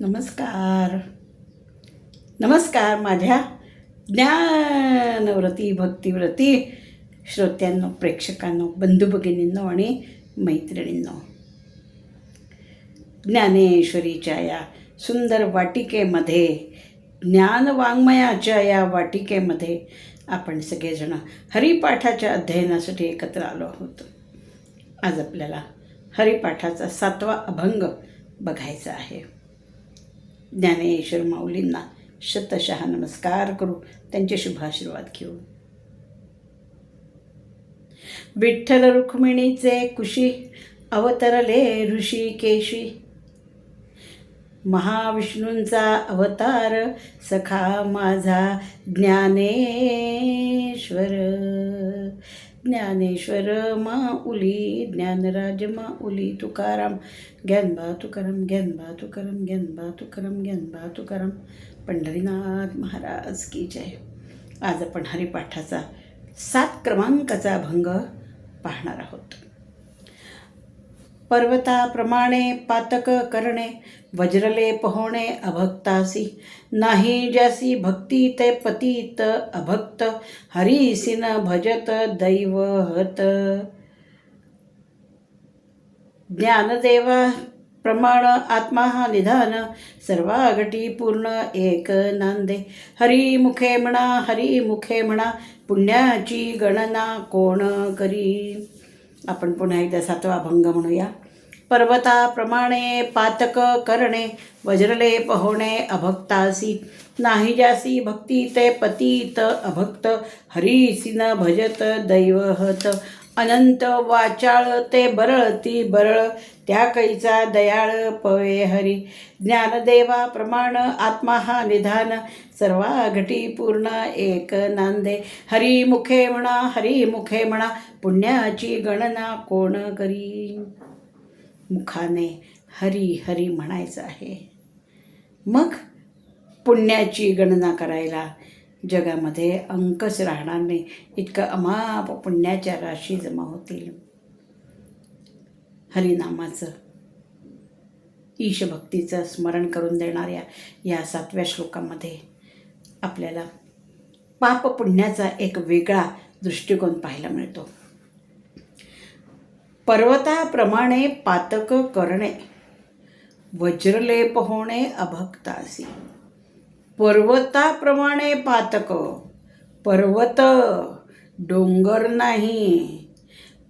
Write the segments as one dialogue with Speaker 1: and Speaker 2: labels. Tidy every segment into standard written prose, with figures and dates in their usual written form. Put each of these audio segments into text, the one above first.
Speaker 1: नमस्कार नमस्कार माझ्या ज्ञानव्रती भक्तिव्रती श्रोत्यांनो, प्रेक्षकांनो, बंधू भगिनींनो आणि मैत्रिणींनो, ज्ञानेश्वरीच्या या सुंदर वाटिकेमध्ये, ज्ञानवाङ्मयाच्या या वाटिकेमध्ये आपण सगळेजण हरिपाठाच्या अध्ययनासाठी एकत्र आलो आहोत. आज आपल्याला हरिपाठाचा 7वा अभंग बघायचा आहे. ज्ञानेश्वर माऊलींना शतशः नमस्कार करू, त्यांचे शुभाशीर्वाद घेऊ. विठ्ठल रुक्मिणीचे कुशी अवतरले ऋषिकेशी, महाविष्णूंचा अवतार सखा माझा ज्ञानेश्वर. ज्ञानेश्वर माऊली, ज्ञानराज माऊली तुकाराम, ज्ञानबा तुकाराम, ज्ञानबा तुकाराम, ज्ञानबा तुकाराम, ज्ञानबा तुकाराम. पंढरीनाथ महाराज की जय. आज आपण हरिपाठाचा 7 क्रमांकाचा अभंग पाहणार आहोत. पर्वताप्रमाणे पातक करणे, वज्रलेप होणे अभक्तासी. नाही ज्यासी भक्ती ते पतित अभक्त, हरिसिन भजत दैवहत. ज्ञानदेवा प्रमाण आत्मा निधान, सर्वागटी पूर्ण एक नांदे. हरिमुखे म्हणा, हरिमुखे म्हणा, पुण्याची गणना कोण करी. आपण पुन्हा एकदा 7वा अभंग म्हणूया. पर्वताप्रमाणे पातक करणे, वज्रलेप होणे अभक्तासी. नाही ज्यासी भक्ती ते पतित अभक्त, हरिसिन भजत दैवहत. अनंत वाचाळ ते बरळती बरळ, त्या कैचा दयाळ पवे हरी. ज्ञानदेवा प्रमाण आत्मा हा निधान, सर्वा घटी पूर्ण एक नांदे. हरिमुखे म्हणा, हरिमुखे म्हणा, पुण्याची गणना कोण करी. मुखाने हरी हरी म्हणायचं आहे, मग पुण्याची गणना करायला जगामध्ये अंकच राहणार नाही, इतकं अमाप पुण्याच्या राशी जमा होतील. हरिनामाचं, ईशभक्तीचं स्मरण करून देणाऱ्या या 7व्या श्लोकामध्ये आपल्याला पाप पुण्याचा एक वेगळा दृष्टिकोन पाहायला मिळतो. पर्वताप्रमाणे पातक करणे, वज्रलेप होणे अभक्तासी. पर्वताप्रमाणे पातक, पर्वत डोंगर नाही,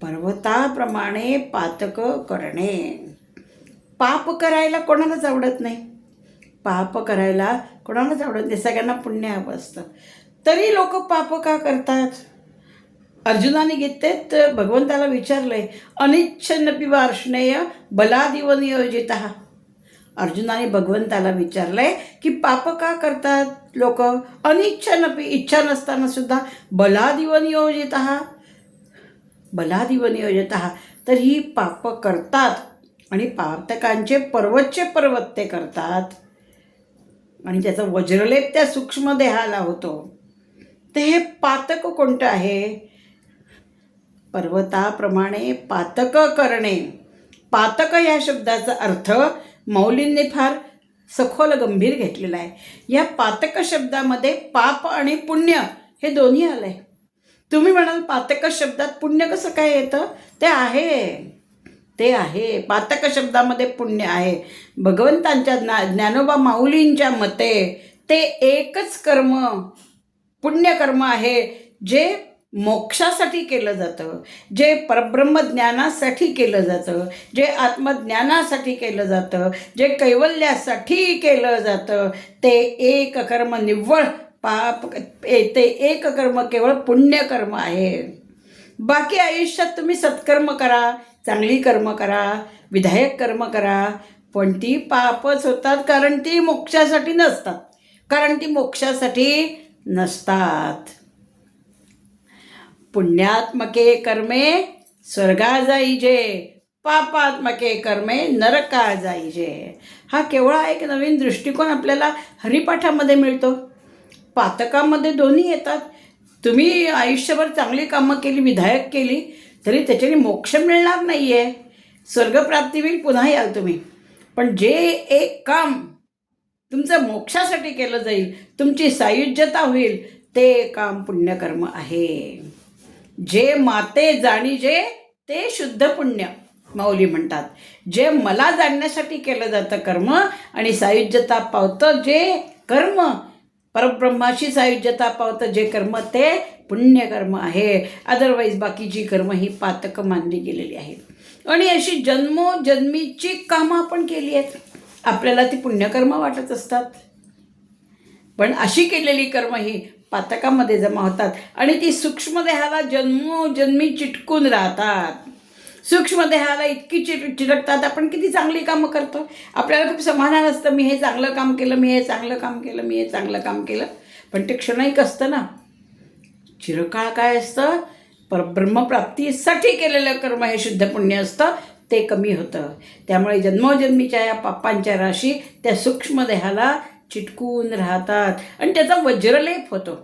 Speaker 1: पर्वताप्रमाणे पातक करणे. पाप करायला कोणालाच आवडत नाही, पाप करायला कोणालाच आवडत नाही, सगळ्यांना पुण्य हवं असतं. तरी लोक पाप का करतात. अर्जुनाने गीतेत भगवंताला विचारलंय, अनिच्छन्नपि वार्ष्णेय बलादिव नियोजित. अर्जुनाने भगवंताला विचारलंय की पाप का करतात लोक. अनिच्छन्नपि, इच्छा नसताना सुद्धा बलादिव नियोजित, बलादिव नियोजित. तर ही पाप करतात आणि पातकांचे पर्वतचे पर्वत ते करतात आणि त्याचा वज्रलेप त्या सूक्ष्म देहाला होतो. ते हे पातक कोणतं आहे. पर्वताप्रमाणे पातक करणे. पातक या शब्दाचा अर्थ मौलींनी फार सखोल गंभीर घेतलेला आहे. या पातक शब्दामध्ये पाप आणि पुण्य हे दोन्ही आलं आहे. तुम्ही म्हणाल पातक शब्दात पुण्य कसं काय येतं. ते आहे पातक शब्दामध्ये पुण्य आहे. भगवंतांच्या ज्ञानोबा माऊलींच्या मते ते एकच कर्म पुण्यकर्म आहे, जे मोक्षासाठी केलं जातं, जे परब्रह्मज्ञानासाठी केलं जातं, जे आत्मज्ञानासाठी केलं जातं, जे कैवल्यासाठी केलं जातं. ते एक कर्म निव्वळ पाप, ते एक कर्म केवळ पुण्यकर्म आहे. बाकी आयुष्यात तुम्ही सत्कर्म करा, चांगली कर्म करा, विधायक कर्म करा, पण ती पापच होतात, कारण ती मोक्षासाठी नसतात. पुण्यात्मके कर्मे स्वर्गा जाईजे, पापात्मके कर्मे नरका जाईजे. हा केवळा एक नवीन दृष्टिकोन आपल्याला हरिपाठामध्ये मिळतो. पातकामध्ये दोन्ही येतात. तुम्ही आयुष्यभर चांगली कामं केली, विधायक केली, तरी त्याच्याने मोक्ष मिळणार नाही आहे. स्वर्गप्राप्ती होईल, पुन्हा याल तुम्ही. पण जे एक काम तुमचं मोक्षासाठी केलं जाईल, तुमची सायुज्यता होईल, ते काम पुण्यकर्म आहे. जे माते जाणीजे ते शुद्ध पुण्य, माऊली म्हणतात. जे मला जाणण्यासाठी केलं जातं कर्म आणि सायुज्यता पावतं जे कर्म, परब्रह्माशी सायुज्यता पावतं जे कर्म, ते पुण्यकर्म आहे. अदरवाईज बाकीची कर्म ही पातकं मानली गेलेली आहेत. आणि अशी जन्मोजन्मीची कामं आपण केली आहेत, आपल्याला ती पुण्यकर्म वाटत असतात. पण अशी केलेली कर्म ही पातकामध्ये जमा होतात आणि ती सूक्ष्मदेहाला जन्मोजन्मी चिटकून राहतात. सूक्ष्मदेहाला इतकी चिटकतात. आपण किती चांगली कामं करतो, आपल्याला खूप समाधान असतं, मी हे चांगलं काम केलं, मी हे चांगलं काम केलं, मी हे चांगलं काम केलं. पण ते क्षणिक असतं ना. चिरकाळ काय असतं, परब्रह्मप्राप्तीसाठी केलेलं कर्म हे शुद्ध पुण्य असतं, ते कमी होतं. त्यामुळे जन्मोजन्मीच्या या पापांच्या राशी त्या सूक्ष्मदेहाला चिटकून राहतात आणि त्याचा वज्रलेप होतो.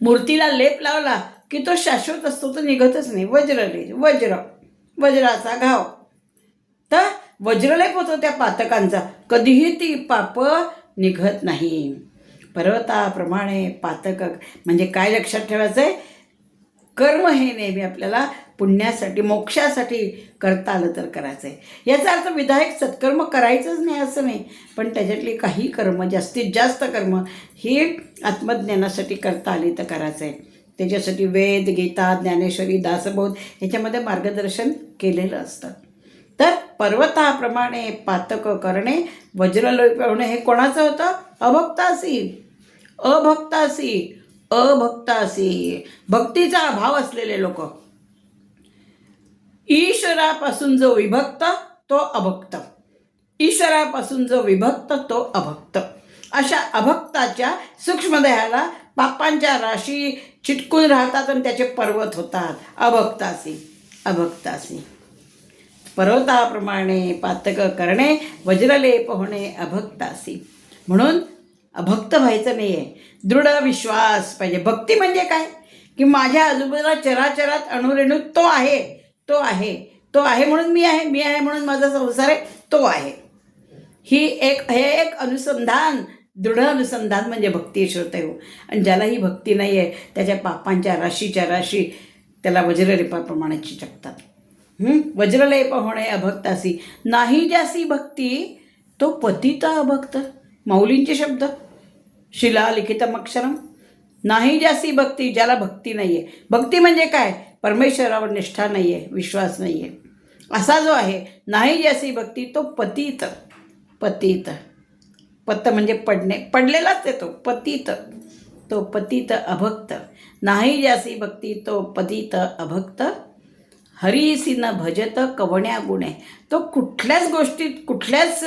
Speaker 1: मूर्तीला लेप लावला की तो शाश्वत असतो, तो निघतच नाही. वज्राचा घाव, तर वज्रलेप होतो त्या पातकांचा, कधीही ती पाप निघत नाही. पर्वताप्रमाणे पातक म्हणजे काय लक्षात ठेवायचं आहे, कर्म हे नेहमी आपल्याला पुण्यासाठी मोक्षासाठी करता आलं तर करायचं आहे. याचा अर्थ विधायक सत्कर्म करायचंच नाही असं नाही, पण त्याच्यातली काही कर्म, जास्तीत जास्त कर्म ही आत्मज्ञानासाठी करता आली तर करायचं आहे. त्याच्यासाठी वेद, गीता, ज्ञानेश्वरी, दासबोध ह्याच्यामध्ये मार्गदर्शन केलेलं असतं. तर पर्वताप्रमाणे पातक करणे, वज्रलेप होणे हे कोणाचं होतं, अभक्तासी, भक्तीचा अभाव असलेले लोक. ईश्वरापासून जो विभक्त तो अभक्त, ईश्वरापासून जो विभक्त तो अभक्त. अशा अभक्ताच्या सूक्ष्मदेहाला पापांच्या राशी चिटकून राहतात आणि त्याचे पर्वत होतात. अभक्तासी पर्वताप्रमाणे पातक करणे, वज्रलेप होणे अभक्तासी. म्हणून अभक्त व्हायचं नाही आहे, दृढ विश्वास पाहिजे. भक्ती म्हणजे काय की माझ्या आजूबाजूला चराचरात अणुरेणू तो आहे म्हणून मी आहे म्हणून माझा संसार आहे, तो आहे. हे एक अनुसंधान, दृढ अनुसंधान म्हणजे भक्ती श्रोते हो. आणि ज्याला ही भक्ती नाही आहे त्याच्या पापांच्या राशी त्याला वज्रलेपाप्रमाणे चिटकतात. वज्रलेप होणे अभक्तासी, नाही ज्यासी भक्ती तो पतित अभक्त. माऊलींचे शब्द, शिला लिखितम अक्षरम. नाही ज्यासी भक्ती, ज्याला भक्ती नाही आहे. भक्ती म्हणजे काय, परमेश्वरावर निष्ठा नाही आहे, विश्वास नाही आहे, असा जो आहे नाही ज्यासी भक्ती तो पतित. पत म्हणजे पडणे, पडलेलाच आहे तो, पतित अभक्त. नाही ज्यासी भक्ती तो पतित अभक्त. हरीसी न भजत कवण्या गुणे, तो कुठल्याच गोष्टीत कुठल्याच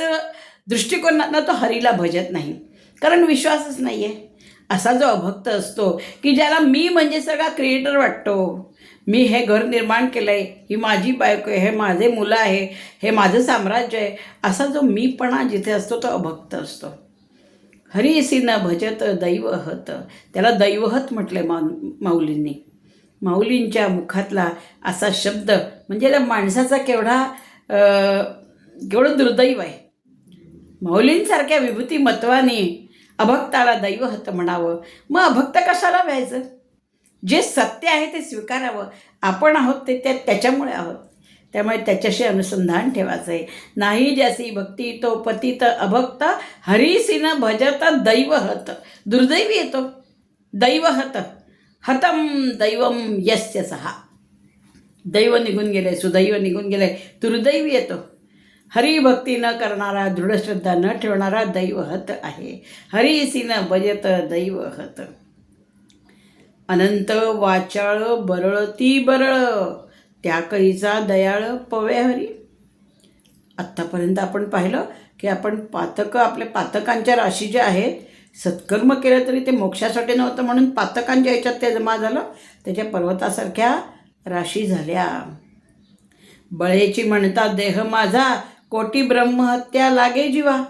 Speaker 1: दृष्टिकोनातनं तो हरीला भजत नाही, कारण विश्वासच नाही आहे. असा जो अभक्त असतो की ज्याला मी म्हणजे सगळा क्रिएटर वाटतो, मी हे घर निर्माण केलं आहे, ही माझी बायको आहे, हे माझे मुलं आहे, हे माझं साम्राज्य आहे, असा जो मीपणा जिथे असतो तो अभक्त असतो. हरीसी न भजत दैवहत, त्याला दैवहत म्हटले माऊलींनी. माऊलींच्या मुखातला असा शब्द म्हणजे त्या माणसाचा केवढं दुर्दैव आहे. माऊलींसारख्या विभूती मत्वाने अभक्ताला दैवहत म्हणावं. मग अभक्त कशाला व्हायचं, जे सत्य आहे ते स्वीकारावं. आपण आहोत ते त्याच्यामुळे आहोत, त्यामुळे त्याच्याशी अनुसंधान ठेवायचं आहे. नाही ज्यासी भक्ती तो पतित अभक्त, हरीसी न भजत दैवहत. दुर्दैवी येतो दैवहत. हतम दैवम यस्य सहा, दैव निघून गेले, सुदैव निघून गेले, दुर्दैवी येतो. हरिभक्ती न करणारा, दृढश्रद्धा न ठेवणारा दैवहत आहे. हरीसी न भजत दैवहत. अनंत वाचाळ बरळती बरळ, त्या कळीचा दयाळ पवे हरी. आत्तापर्यंत आपण पाहिलं की आपण आपल्या पातकांच्या राशी ज्या आहेत, सत्कर्म केलं तरी ते मोक्षासाठी नव्हतं म्हणून पातकांच्या ह्याच्यात ते जमा झालं, त्याच्या पर्वतासारख्या राशी झाल्या. बळेची म्हणतात देह माझा, कोटी ब्रह्महत्या लागे जीवा.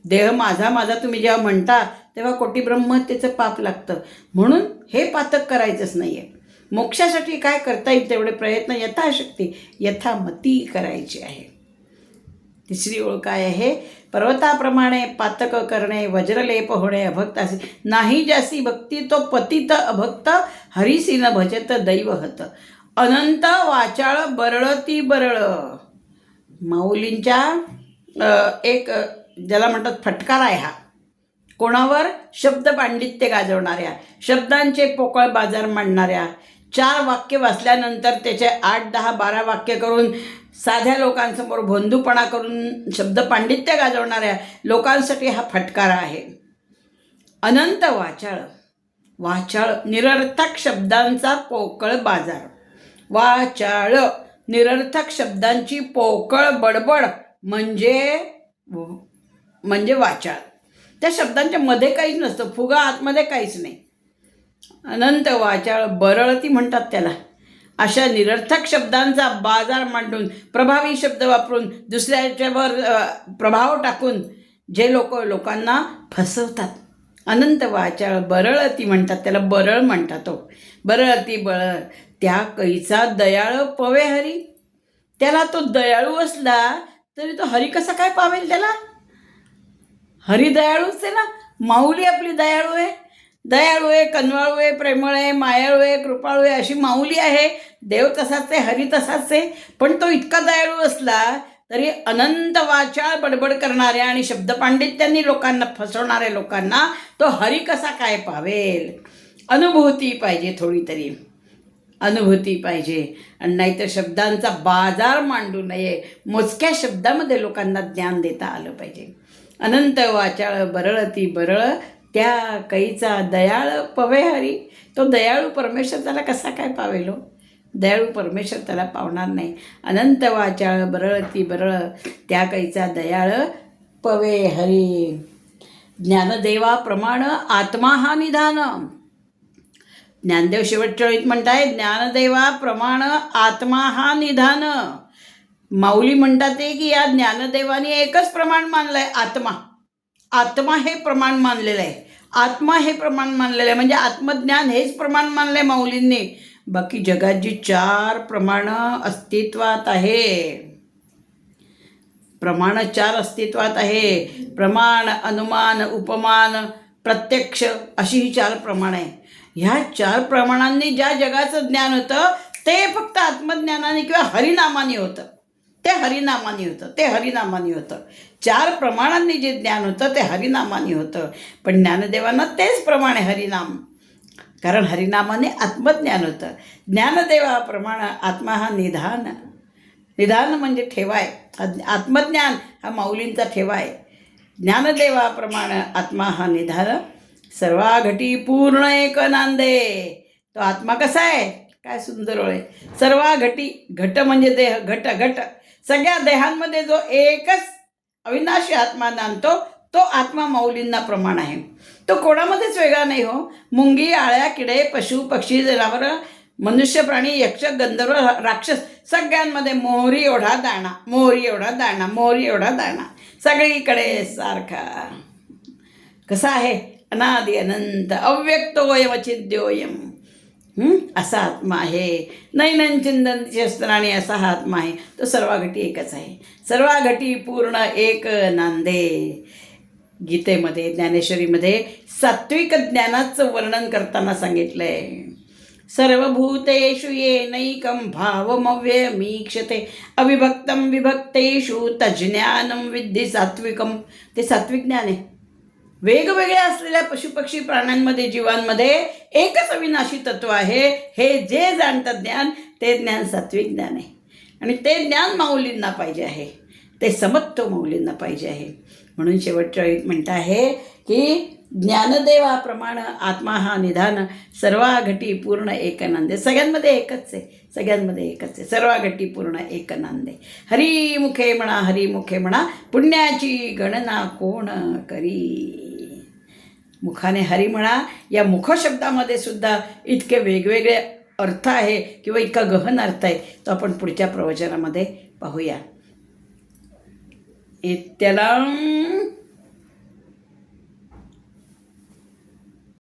Speaker 1: देह माझा तुम्ही जेव्हा म्हणता तेव्हा कोटी ब्रह्महत्येचं पाप लागतं. म्हणून हे पातक करायचंच नाही आहे. मोक्षासाठी काय करता येईल तेवढे प्रयत्न यथाशक्ती यथामती करायचे आहे. तिसरी ओळ काय आहे? पर्वताप्रमाणे पातक करणे, वज्रलेप होणे अभक्तासी, नाही जासी भक्ती तो पतित अभक्त, हरिसी न भजत दैवहत, अनंत वाचाळ बरळती बरळ. माऊलींच्या एक ज्याला म्हणतात फटकार आहे हा. कोणावर? शब्द पांडित्य गाजवणाऱ्या, शब्दांचे पोकळ बाजार मांडणाऱ्या, 4 वाक्य वाचल्यानंतर त्याचे 8, 10, 12 वाक्य करून साध्या लोकांसमोर भोंदूपणा करून शब्द पांडित्य गाजवणाऱ्या लोकांसाठी हा फटकारा आहे. अनंत वाचाळ, वाचाळ निरर्थक शब्दांचा पोकळ बाजार, वाचाळ निरर्थक शब्दांची पोकळ बडबड म्हणजे वाचाळ. त्या शब्दांच्या मध्ये काहीच नसतं, फुगा आतमध्ये काहीच नाही. अनंत वाचाळ बरळती म्हणतात त्याला. अशा निरर्थक शब्दांचा बाजार मांडून, प्रभावी शब्द वापरून, दुसऱ्याच्यावर प्रभाव टाकून जे लोकांना फसवतात. अनंत वाचाळ बरळती म्हणतात त्याला, बरळ म्हणतात. तो बरळती बरळ त्या कैचा दयाळ पवे हरी. त्याला तो दयाळू असला तरी तो हरी कसा काय पावेल त्याला? हरी दयाळूच आहे ना. माऊली आपली दयाळू आहे, दयाळू आहे, कनवाळू आहे, प्रेमळ आहे, मायाळू आहे, कृपाळू आहे, अशी माऊली आहे. देव तसाच आहे, हरी तसाच आहे. पण तो इतका दयाळू असला तरी अनंत वाचाळ बडबड करणाऱ्या आणि शब्दपांडित्यांनी लोकांना फसवणाऱ्या लोकांना तो हरी कसा काय पावेल? अनुभूती पाहिजे, थोडी तरी अनुभूती पाहिजे. आणि नाहीतर शब्दांचा बाजार मांडू नये. मोजक्या शब्दामध्ये लोकांना ज्ञान देता आलं पाहिजे. अनंत वाचाळ बरळती बरळ त्या कैचा दयाळ पवे हरी. तो दयाळू परमेश्वर त्याला कसा काय पावेल? दयाळू परमेश्वर त्याला पावणार नाही. अनंत वाचाळ बरळती बरळ त्या कैचा दयाळ पवे हरी. ज्ञानदेवाप्रमाण आत्मा हा निधान. ज्ञानदेव शेवटच्या वेळीत म्हणताय, ज्ञानदेवाप्रमाण आत्मा हा निधान. माऊली म्हणतात की या ज्ञानदेवाने एकच प्रमाण मानलं आहे, आत्मा. आत्मा हे प्रमाण मानलेलं आहे. आत्मा हे प्रमाण मानलेलं आहे म्हणजे आत्मज्ञान हेच प्रमाण मानलं आहे माऊलींनी. बाकी जगात जी 4 प्रमाणं अस्तित्वात आहे, प्रमाण 4 अस्तित्वात आहे. प्रमाण, अनुमान, उपमान, प्रत्यक्ष अशी ही 4 प्रमाण आहे. ह्या 4 प्रमाणांनी ज्या जगाचं ज्ञान होतं ते फक्त आत्मज्ञानाने किंवा हरिनामाने होतं. ते हरिनामाने होतं. 4 प्रमाणांनी जे ज्ञान होतं ते हरिनामाने होतं. पण ज्ञानदेवांना तेच प्रमाण आहे, हरिनाम. कारण हरिनामाने आत्मज्ञान होतं. ज्ञानदेवाप्रमाण आत्मा हा निधान. निधान म्हणजे ठेवाय. आत्मज्ञान हा माऊलींचा ठेवाय. ज्ञानदेवाप्रमाण आत्मा हा निधान. सर्वाघटी पूर्ण एक नांदे. तो आत्मा कसा आहे? काय सुंदर ओळ आहे. सर्वाघटी, घट म्हणजे देह, घट सगळ्या देहांमध्ये जो एकच अविनाशी आत्मा नांदतो तो आत्मा माऊलींना प्रमाण आहे. तो कोणामध्येच वेगळा नाही हो. मुंगी, आळ्या, किडे, पशु, पक्षी, जनावर, मनुष्य, प्राणी, यक्ष, गंधर्व, राक्षस सगळ्यांमध्ये मोहरी एवढा दाणा, मोहरी एवढा दाणा, मोहरी एवढा दाणा, सगळीकडे सारखा. कसा आहे? अनादि अनंत अव्यक्तोयमचिद्योयम. असा आत्मा आहे. नैनं चिंतन शस्त्राणी असा हा आत्मा आहे. तो सर्वाघटी एकच आहे. सर्वाघटी पूर्ण एक नांदे. गीतेमध्ये, ज्ञानेश्वरीमध्ये सात्विक ज्ञानाचं वर्णन करताना सांगितलं आहे. सर्वभूतेषु येनैकं भावमव्ययमीक्षते अविभक्तं विभक्तेषु तज्ज्ञानं विद्धि सात्विकं. ते सात्विक ज्ञान आहे. वेगवेगळ्या असलेल्या पशुपक्षी प्राण्यांमध्ये, जीवांमध्ये एकच अविनाशी तत्व आहे. हे जे जाणतं ज्ञान ते ज्ञान सात्विक ज्ञान आहे. आणि ते ज्ञान माऊलींना पाहिजे आहे. ते समत्व माऊलींना पाहिजे आहे. म्हणून शेवटच्या वेळी म्हणत आहे की ज्ञानदेवाप्रमाण आत्मा हा निधान. सर्वाघटी पूर्ण एक नांदे. सगळ्यांमध्ये एकच आहे. सगळ्यांमध्ये एकच आहे. सर्वाघटी पूर्ण एक नांदे. हरिमुखे म्हणा, हरिमुखे म्हणा, पुण्याची गणना कोण करी. मुखाने हरी म्हणा. या मुख शब्दामध्ये सुद्धा इतके वेगवेगळे अर्थ आहे किंवा इतका गहन अर्थ आहे. तो आपण पुढच्या प्रवचनामध्ये पाहूया. इत्यलं